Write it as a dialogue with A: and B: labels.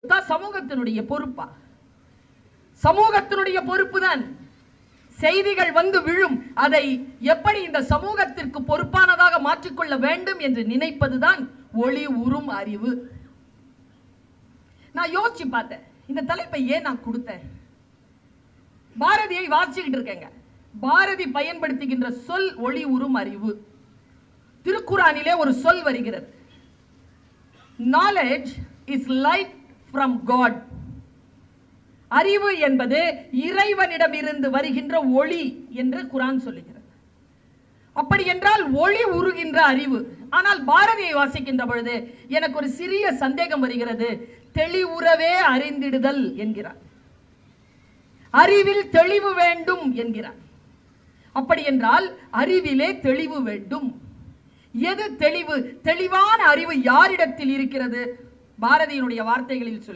A: சமூகத்தினுடைய பொறுப்பா? சமூகத்தினுடைய பொறுப்பு தான். செய்திகள் வந்து விழும், அதை எப்படி இந்த சமூகத்திற்கு பொறுப்பானதாக மாற்றிக்கொள்ள வேண்டும் என்று நினைப்பதுதான் ஒளி உறும் அறிவு. நான் யோசிச்சு பார்த்தேன், இந்த தலைப்பை ஏன் நான் கொடுத்தேன். பாரதியை வாசிச்சுக்கிட்டு இருக்கேங்க. பாரதி பயன்படுத்துகின்ற சொல் ஒளி உறும் அறிவு. திருக்குறானிலே ஒரு சொல் வருகிறது, knowledge is light from God. அறிவு என்பது இறைவனிடமிருந்து வருகின்ற ஒளி என்று குரான் சொல்லுகிறது. அப்படி என்றால் ஒளி உருகின்ற அறிவு. ஆனால் பாரதியை வாசிக்கின்ற பொழுது எனக்கு ஒரு சிறிய சந்தேகம் வருகிறது. தெளிவுறவே அறிந்திடுதல் என்கிறார், அறிவில் தெளிவு வேண்டும் என்கிறார். அப்படி என்றால் அறிவிலே தெளிவு வேண்டும். எது தெளிவு? தெளிவான அறிவு யாரிடத்தில் இருக்கிறது? பாரதியினுடைய வார்த்தைகளில்